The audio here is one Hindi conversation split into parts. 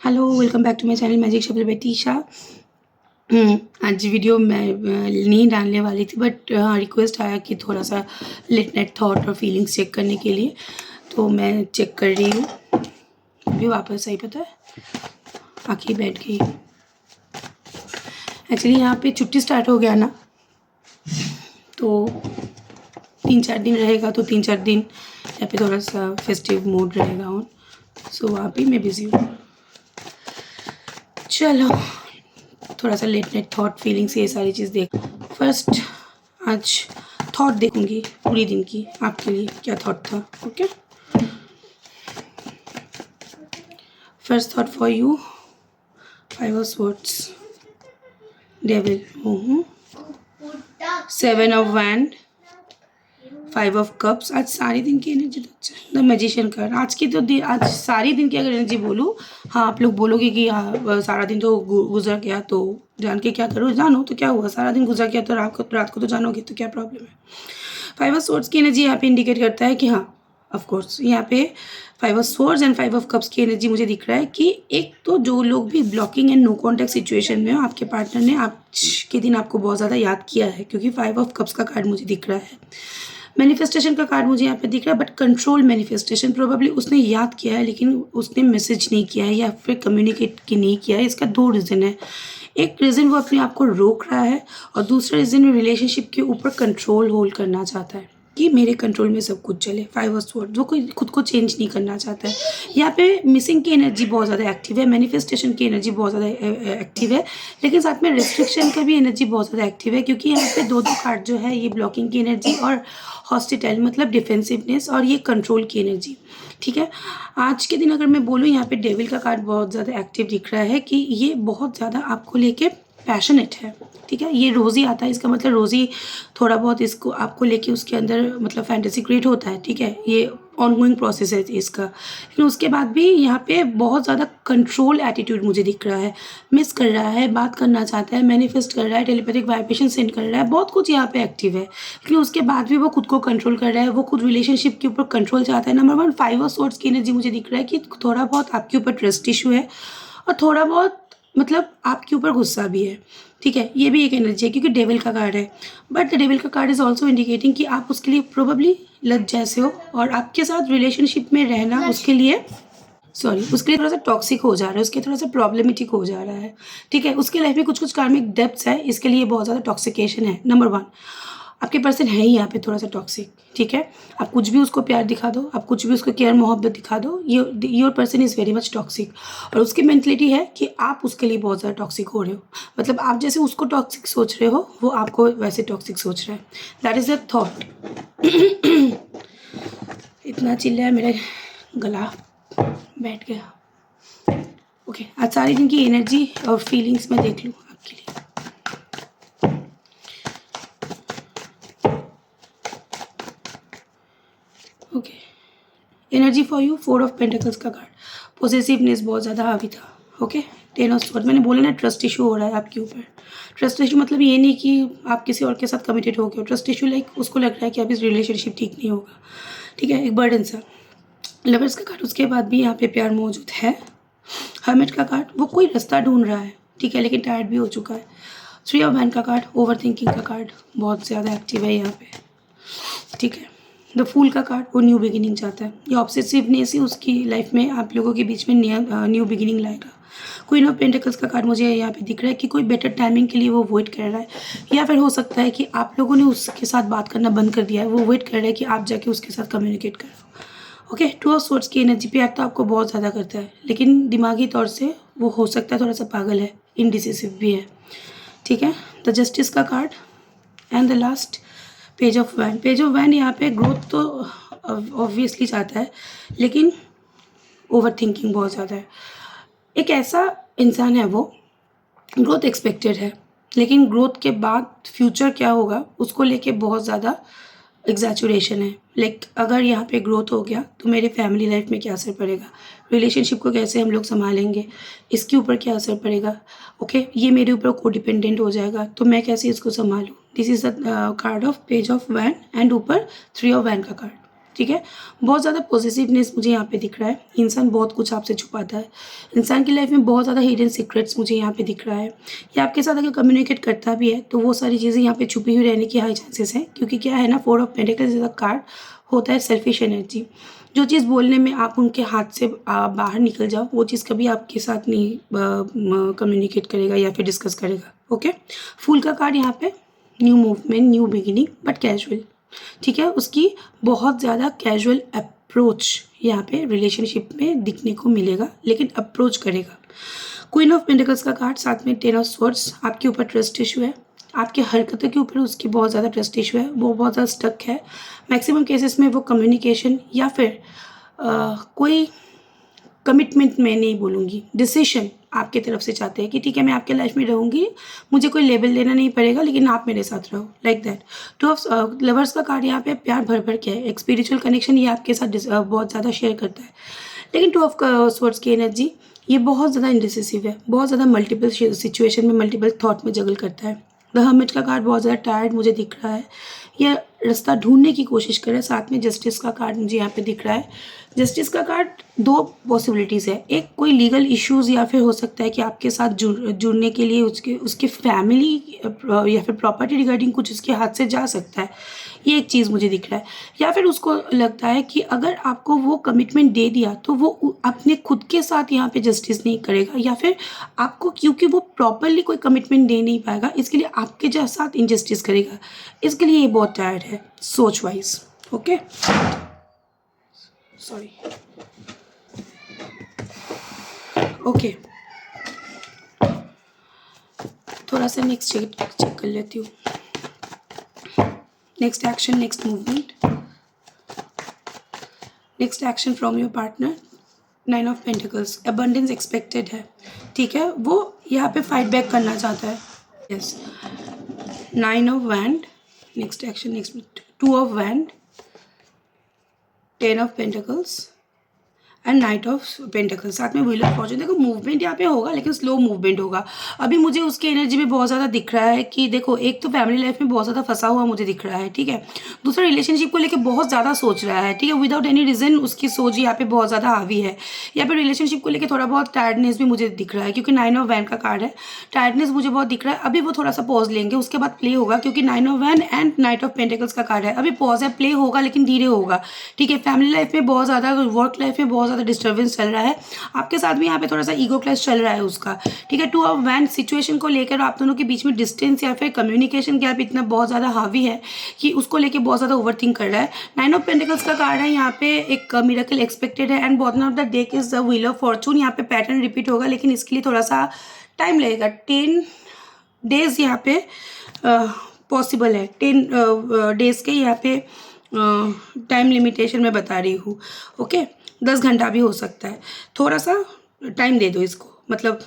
Hello, welcome back to my channel magic shuffle by Tisha. आज वीडियो मैं नहीं डालने वाली थी, बट रिक्वेस्ट आया कि थोड़ा सा लेट नाइट थॉट और फीलिंग्स चेक करने के लिए, तो मैं चेक कर रही हूँ। अभी वापस आई, पता है आके बैठ गई। एक्चुअली यहाँ पे छुट्टी स्टार्ट हो गया ना, तो 3-4 दिन रहेगा, तो 3-4 दिन यहाँ पे थोड़ा सा फेस्टिव मूड रहेगा ऑन, सो वहाँ पे मैं बिज़ी हूँ। चलो थोड़ा सा लेट नाइट थॉट फीलिंग्स ये सारी चीज़ देख। फर्स्ट आज थॉट देखूंगी पूरी दिन की, आपके लिए क्या थॉट था। Okay, first thought for you, 5 of swords, devil, 7 of wand, 5 of cups. आज सारे दिन की एनर्जी तो अच्छा, द मैजिशियन कार्ड। आज की तो आज सारी दिन की अगर एनर्जी बोलूँ, हाँ आप लोग बोलोगे कि हाँ सारा दिन तो गुजर गया, तो जान के क्या करो, जानो तो क्या हुआ, सारा दिन गुजर गया तो रात को तो जानोगे, तो क्या प्रॉब्लम है। 5 ऑफ स्वॉर्ड्स की एनर्जी यहाँ पे इंडिकेट करता है कि हाँ ऑफ कोर्स यहाँ पे 5 of swords and 5 of cups की एनर्जी मुझे दिख रहा है कि एक तो जो लोग भी blocking and no contact situation में हो, आपके पार्टनर ने आज के दिन आपको बहुत ज़्यादा याद किया है, क्योंकि 5 ऑफ कप्स का कार्ड मुझे दिख रहा है। मैनिफेस्टेशन का कार्ड मुझे यहाँ पे दिख रहा है, बट कंट्रोल मैनिफेस्टेशन, प्रोबेबली उसने याद किया है लेकिन उसने मैसेज नहीं किया है या फिर कम्युनिकेट की नहीं किया है। इसका 2 रीज़न है। एक रीज़न वो अपने आप को रोक रहा है, और दूसरा रीज़न रिलेशनशिप के ऊपर कंट्रोल होल्ड करना चाहता है कि मेरे कंट्रोल में सब कुछ चले। 5 ऑफ स्वॉर्ड्स, वो कोई खुद को चेंज नहीं करना चाहता है। यहाँ पे मिसिंग की एनर्जी बहुत ज़्यादा एक्टिव है, मैनिफेस्टेशन की एनर्जी बहुत ज़्यादा एक्टिव है, लेकिन साथ में रिस्ट्रिक्शन का भी एनर्जी बहुत ज़्यादा एक्टिव है, क्योंकि यहाँ पे दो कार्ड जो है ये ब्लॉकिंग की एनर्जी और हॉस्टिटाइल मतलब डिफेंसिवनेस, और ये कंट्रोल की एनर्जी। ठीक है, आज के दिन अगर मैं बोलूँ, यहाँ पे डेविल का कार्ड बहुत ज़्यादा एक्टिव दिख रहा है कि ये बहुत ज़्यादा आपको लेके पैशनेट है। ठीक है, ये रोज़ ही आता है, इसका मतलब रोज़ ही थोड़ा बहुत इसको आपको लेके उसके अंदर मतलब फैंटेसी क्रिएट होता है। ठीक है, ये ऑनगोइंग प्रोसेस है इसका, लेकिन उसके बाद भी यहाँ पे बहुत ज़्यादा कंट्रोल एटीट्यूड मुझे दिख रहा है। मिस कर रहा है, बात करना चाहता है, मैनिफेस्ट कर रहा है, टेलीपैथिक वाइब्रेशन सेंड कर रहा है, बहुत कुछ यहाँ पे एक्टिव है, लेकिन उसके बाद भी वो खुद को कंट्रोल कर रहा है, वो खुद रिलेशनशिप के ऊपर कंट्रोल चाहता है। नंबर 1 5 ऑफ स्वॉर्ड्स की एनर्जी मुझे दिख रहा है कि थोड़ा बहुत आपके ऊपर ट्रस्ट इशू है, और थोड़ा बहुत मतलब आपके ऊपर गुस्सा भी है। ठीक है, ये भी एक एनर्जी है क्योंकि डेविल का कार्ड है, बट द डेविल का कार्ड इज ऑल्सो इंडिकेटिंग कि आप उसके लिए प्रोबेबली लज जैसे हो, और आपके साथ रिलेशनशिप में रहना उसके लिए उसके लिए थोड़ा सा टॉक्सिक हो जा रहा है, उसके थोड़ा सा प्रॉब्लमेटिक हो जा रहा है। ठीक है, उसके लाइफ में कुछ कुछ कार्मिक डेप्थ्स है, इसके लिए बहुत ज़्यादा टॉक्सिकेशन है। नंबर 1 आपके पर्सन है ही यहाँ पे थोड़ा सा टॉक्सिक। ठीक है, आप कुछ भी उसको प्यार दिखा दो, आप कुछ भी उसको केयर मोहब्बत दिखा दो, your person is very much toxic, और उसकी मेंटलिटी है कि आप उसके लिए बहुत ज़्यादा टॉक्सिक हो रहे हो। मतलब आप जैसे उसको टॉक्सिक सोच रहे हो, वो आपको वैसे टॉक्सिक सोच रहा है। That is the thought. इतना चिल्लाया मेरा गला बैठ गया। ओके, आज सारी दिन की एनर्जी और फीलिंग्स मैं देख लूँ आपके लिए। Okay, energy for you, 4 of pentacles का कार्ड, पॉसेसिवनेस बहुत ज़्यादा हावी था। ओके, 10 ऑफ स्वॉर्ड्स, मैंने बोला ना ट्रस्ट इशू हो रहा है आपके ऊपर। ट्रस्ट इशू मतलब ये नहीं कि आप किसी और के साथ कमिटेड हो गए हो, ट्रस्ट इशू लाइक उसको लग रहा है कि अब इस रिलेशनशिप ठीक नहीं होगा। ठीक है, एक बर्डन सा। लवर्स का कार्ड, उसके बाद भी यहाँ पे प्यार मौजूद है। हर्मिट का कार्ड, वो कोई रास्ता ढूंढ रहा है, ठीक है, लेकिन टायर्ड भी हो चुका है। 3 ऑफ वैंड का कार्ड, ओवर थिंकिंग का कार्ड बहुत ज़्यादा एक्टिव है यहाँ पे। ठीक है, द फूल का कार्ड, वो न्यू बिगिनिंग चाहता है। ये ऑब्सेसिवनेस ही उसकी लाइफ में आप लोगों के बीच में न्यू बिगिनिंग लाएगा। क्वीन ऑफ पेंटिकल्स का कार्ड मुझे यहाँ पे दिख रहा है कि कोई बेटर टाइमिंग के लिए वो वेट कर रहा है, या फिर हो सकता है कि आप लोगों ने उसके साथ बात करना बंद कर दिया है, वो वेट कर रहा है कि आप जाके उसके साथ कम्युनिकेट करो। ओके, 2 ऑफ स्वॉर्ड्स की एनर्जी पे तो आपको बहुत ज़्यादा करता है, लेकिन दिमागी तौर से वो हो सकता है थोड़ा सा पागल है, इनडिसिसिव भी है। ठीक है, द जस्टिस का card and the last page of वैन। पेज ऑफ वैन यहाँ पे ग्रोथ तो ऑब्वियसली चाहता है, लेकिन ओवर थिंकिंग बहुत ज़्यादा है। एक ऐसा इंसान है, वो ग्रोथ एक्सपेक्टेड है, लेकिन ग्रोथ के बाद फ्यूचर क्या होगा उसको लेके बहुत ज़्यादा एग्जैचुरेशन है। लाइक अगर यहाँ पे ग्रोथ हो गया तो मेरे फैमिली लाइफ में क्या असर पड़ेगा, रिलेशनशिप को कैसे हम लोग संभालेंगे, इसके ऊपर क्या असर पड़ेगा। ओके, ये मेरे ऊपर को डिपेंडेंट हो जाएगा, तो मैं कैसे इसको संभालूँ। This is the card of page of van and ऊपर 3 ऑफ वैन का कार्ड। ठीक है। बहुत ज़्यादा पॉजिटिवनेस मुझे यहाँ पे दिख रहा है। इंसान बहुत कुछ आपसे छुपाता है, इंसान की लाइफ में बहुत ज़्यादा हिडन सीक्रेट्स मुझे यहाँ पे दिख रहा है। या आपके साथ अगर कम्युनिकेट करता भी है तो वो सारी चीज़ें यहाँ पे छुपी हुई रहने की हाई चांसेस है, क्योंकि क्या है ना, 4 ऑफ पेंटिकल्स जैसा कार्ड होता है सेल्फिश एनर्जी। जो चीज़ बोलने में आप उनके हाथ से बाहर निकल जाओ, वो चीज़ कभी आपके साथ नहीं कम्युनिकेट करेगा या फिर डिस्कस करेगा। ओके, फूल का कार्ड यहाँ पे new movement, new beginning but casual, ठीक है। उसकी बहुत ज़्यादा कैजुअल अप्रोच यहाँ पे रिलेशनशिप में दिखने को मिलेगा, लेकिन अप्रोच करेगा। क्वीन ऑफ पेंटिकल्स का कार्ड, साथ में 10 ऑफ स्वॉर्ड्स। आपके ऊपर ट्रस्ट इशू है, आपकी हरकतों के ऊपर उसकी बहुत ज़्यादा ट्रस्ट इशू है, वो बहुत ज़्यादा स्टक है। मैक्सिमम केसेस में वो कम्युनिकेशन या फिर कोई कमिटमेंट में नहीं बोलूँगी, डिसीशन आपके तरफ से चाहते हैं कि ठीक है मैं आपके लाइफ में रहूँगी, मुझे कोई लेबल लेना नहीं पड़ेगा, लेकिन आप मेरे साथ रहो, लाइक दैट। 2 ऑफ लवर्स का कार्ड यहाँ पे प्यार भर भर के है, एक स्पिरिचुअल कनेक्शन ये आपके साथ बहुत ज़्यादा शेयर करता है। लेकिन 2 ऑफ स्वॉर्ड्स की एनर्जी ये बहुत ज़्यादा इंडिसिसिव है, बहुत ज़्यादा मल्टीपल सिचुएशन में, मल्टीपल थॉट में जगल करता है। द हर्मिट का कार्ड बहुत ज़्यादा टायर्ड मुझे दिख रहा है, यह रास्ता ढूंढने की कोशिश करे। साथ में जस्टिस का कार्ड मुझे यहाँ पे दिख रहा है। जस्टिस का कार्ड 2 पॉसिबिलिटीज़ है, एक कोई लीगल इश्यूज़ या फिर हो सकता है कि आपके साथ जुड़ने के लिए उसके फैमिली या फिर प्रॉपर्टी रिगार्डिंग कुछ उसके हाथ से जा सकता है, ये एक चीज़ मुझे दिख रहा है। या फिर उसको लगता है कि अगर आपको वो कमिटमेंट दे दिया तो वो अपने खुद के साथ यहाँ पे जस्टिस नहीं करेगा, या फिर आपको क्योंकि वो प्रॉपरली कोई कमिटमेंट दे नहीं पाएगा, इसके लिए आपके साथ इनजस्टिस करेगा। इसके लिए ये बहुत टायर्ड है सोच वाइज। ओके, सॉरी, ओके, थोड़ा सा नेक्स्ट चेक कर लेती हूँ। Next action, next movement, next action from your partner. 9 of pentacles, abundance expected है, ठीक है। वो यहाँ पे फाइट बैक करना चाहता है, yes. 9 of wand, next action, next 2 of wand, 10 of pentacles and knight of pentacles. साथ में व्हील ऑफ फॉर्चून। देखो मूवमेंट यहाँ पे होगा, लेकिन स्लो मूवमेंट होगा। अभी मुझे उसकी एनर्जी में बहुत ज़्यादा दिख रहा है कि देखो, एक तो फैमिली लाइफ में बहुत ज़्यादा फंसा हुआ मुझे दिख रहा है, ठीक है। दूसरा रिलेशनशिप को लेकर बहुत ज़्यादा सोच रहा है, ठीक है, विदाउट एनी रीज़न उसकी सोच यहाँ पे बहुत ज़्यादा हावी है। यहाँ पे रिलेशनशिप को लेकर थोड़ा बहुत टायर्डनेस भी मुझे दिख रहा है, क्योंकि 9 ऑफ वैन का कार्ड है। टायर्डनेस मुझे बहुत दिख रहा है। अभी वो थोड़ा सा पॉज लेंगे, उसके बाद प्ले होगा, क्योंकि 9 of van and knight of pentacles का कार्ड है। अभी पॉज है, प्ले होगा, लेकिन धीरे होगा, ठीक है। फैमिली लाइफ में बहुत ज़्यादा, वर्क लाइफ में बहुत ज़्यादा डिस्टर्बेंस चल रहा है। आपके साथ भी यहाँ पे थोड़ा सा ईगो क्लैश चल रहा है उसका, ठीक है। 2 ऑफ वैन सिचुएशन को लेकर आप दोनों के बीच में डिस्टेंस या फिर कम्युनिकेशन गैप इतना बहुत ज़्यादा हावी है कि उसको लेकर बहुत ज़्यादा ओवरथिंक कर रहा है। 9 ऑफ पेंटिकल्स का कार्ड है, यहाँ पे एक मिरेकल एक्सपेक्टेड है and bottom of the deck is the wheel of Fortune. यहाँ पे पैटर्न रिपीट होगा, लेकिन इसके लिए थोड़ा सा टाइम लगेगा। 10 डेज यहाँ पे पॉसिबल है, 10 डेज के यहाँ पे टाइम लिमिटेशन मैं बता रही हूँ, ओके। 10 घंटा भी हो सकता है, थोड़ा सा टाइम दे दो इसको, मतलब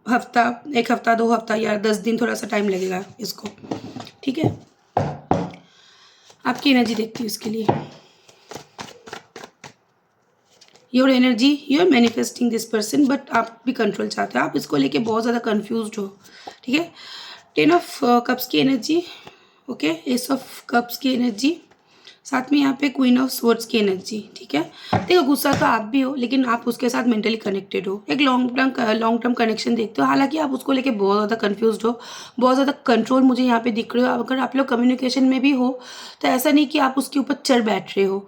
हफ्ता, 1 हफ्ता, 2 हफ्ता या 10 दिन, थोड़ा सा टाइम लगेगा इसको, ठीक है। आपकी एनर्जी देखती हूँ इसके लिए। Your energy, you are manifesting this person, but आप भी कंट्रोल चाहते हो, आप इसको लेके बहुत ज़्यादा कंफ्यूज्ड हो, ठीक है। 10 ऑफ कप्स की energy, okay. S of cups की एनर्जी, साथ में यहाँ पे क्वीन ऑफ स्वॉर्ड्स की एनर्जी, ठीक है। देखो, गुस्सा तो आप भी हो, लेकिन आप उसके साथ मेंटली कनेक्टेड हो, एक लॉन्ग टर्म कनेक्शन देखते हो। हालांकि आप उसको लेके बहुत ज़्यादा कंफ्यूज्ड हो, बहुत ज़्यादा कंट्रोल मुझे यहाँ पे दिख रहे हो। अगर आप लोग कम्युनिकेशन में भी हो तो ऐसा नहीं कि आप उसके ऊपर चढ़ बैठ रहे हो।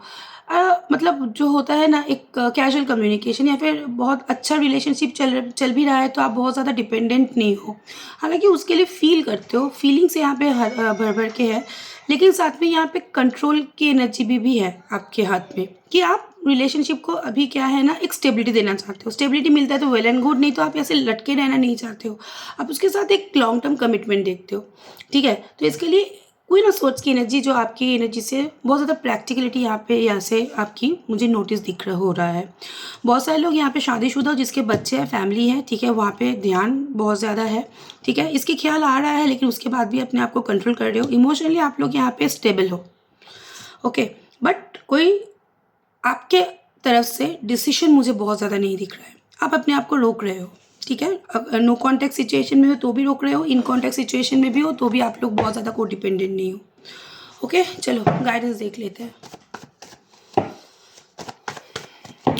मतलब जो होता है ना, एक कैजुअल कम्युनिकेशन या फिर बहुत अच्छा रिलेशनशिप चल भी रहा है तो आप बहुत ज़्यादा डिपेंडेंट नहीं हो। हालांकि उसके लिए फील करते हो, फीलिंग्स यहाँ पे भर भर के है, लेकिन साथ में यहाँ पे कंट्रोल की एनर्जी भी है आपके हाथ में, कि आप रिलेशनशिप को अभी क्या है ना, एक स्टेबिलिटी देना चाहते हो। स्टेबिलिटी मिलता है तो वेल एंड गुड, नहीं तो आप ऐसे लटके रहना नहीं चाहते हो, आप उसके साथ एक लॉन्ग टर्म कमिटमेंट देखते हो, ठीक है। तो इसके लिए कोई ना सोच की एनर्जी, जो आपकी एनर्जी से बहुत ज़्यादा प्रैक्टिकलिटी यहाँ से आपकी मुझे नोटिस दिख रहा हो रहा है। बहुत सारे लोग यहाँ पे शादीशुदा जिसके बच्चे हैं, फैमिली है, ठीक है, वहाँ पे ध्यान बहुत ज़्यादा है, ठीक है। इसके ख्याल आ रहा है, लेकिन उसके बाद भी अपने आप को कंट्रोल कर रहे हो। इमोशनली आप लोग यहाँ पे स्टेबल हो, ओके। बट कोई आपके तरफ से डिसीजन मुझे बहुत ज़्यादा नहीं दिख रहा है, आप अपने आप को रोक रहे हो, ठीक है। नो कॉन्टैक्ट सिचुएशन में हो तो भी रोक रहे हो, इन कॉन्टैक्ट सिचुएशन में भी हो तो भी आप लोग बहुत ज़्यादा को डिपेंडेंट नहीं हो, ओके। चलो गाइडेंस देख लेते हैं।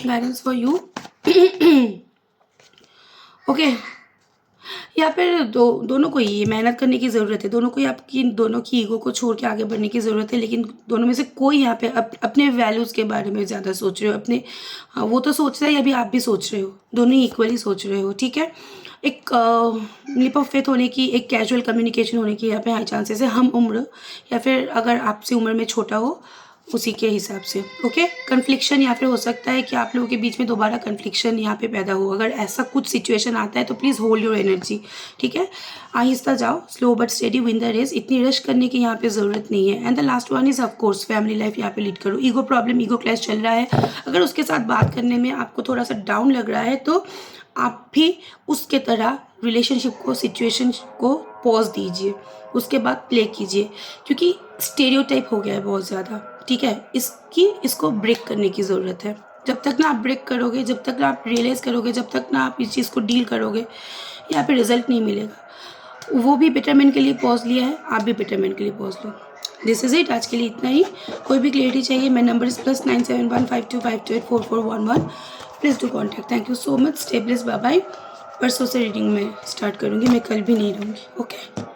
Guidance for you. ओके, या फिर दोनों को ही मेहनत करने की ज़रूरत है, दोनों को ही आपकी दोनों की ईगो को छोड़ के आगे बढ़ने की ज़रूरत है। लेकिन दोनों में से कोई यहाँ पे अपने वैल्यूज़ के बारे में ज़्यादा सोच रहे हो, अपने वो तो सोच रहा है, अभी आप भी सोच रहे हो, दोनों ही इक्वली सोच रहे हो, ठीक है। एक लिप ऑफ फेथ होने की, एक कैजुअल कम्युनिकेशन होने की यहाँ पे हाई चांसेस है। हम उम्र या फिर अगर आपसे उम्र में छोटा हो उसी के हिसाब से। ओके, कन्फ्लिक्शन या फिर हो सकता है कि आप लोगों के बीच में दोबारा कन्फ्लिक्शन यहाँ पे पैदा हो। अगर ऐसा कुछ सिचुएशन आता है तो प्लीज़ होल्ड योर एनर्जी, ठीक है। आहिस्ता जाओ, slow but steady win the race. इतनी रश करने की यहाँ पे ज़रूरत नहीं है। And the last one is of course family life यहाँ पे लीड करो। ईगो प्रॉब्लम, ईगो क्लैश चल रहा है, अगर उसके साथ बात करने में आपको थोड़ा सा डाउन लग रहा है तो आप भी उसके तरह रिलेशनशिप को, सिचुएशन को पॉज दीजिए, उसके बाद प्ले कीजिए, क्योंकि स्टेरियोटाइप हो गया है बहुत ज़्यादा, ठीक है। इसको ब्रेक करने की ज़रूरत है। जब तक ना आप ब्रेक करोगे, जब तक ना आप रियलाइज़ करोगे, जब तक ना आप इस चीज़ को डील करोगे, यहाँ पे रिजल्ट नहीं मिलेगा। वो भी बेटरमेंट के लिए पॉज लिया है, आप भी बेटरमेंट के लिए pause low. This is it, आज के लिए इतना ही। कोई भी क्लियरिटी चाहिए, मेरा number is +971525284411। Please do contact. Thank you so much, stay blessed, bye bye. परसों से रीडिंग में स्टार्ट करूँगी, मैं कल भी नहीं रहूँगी। ओके।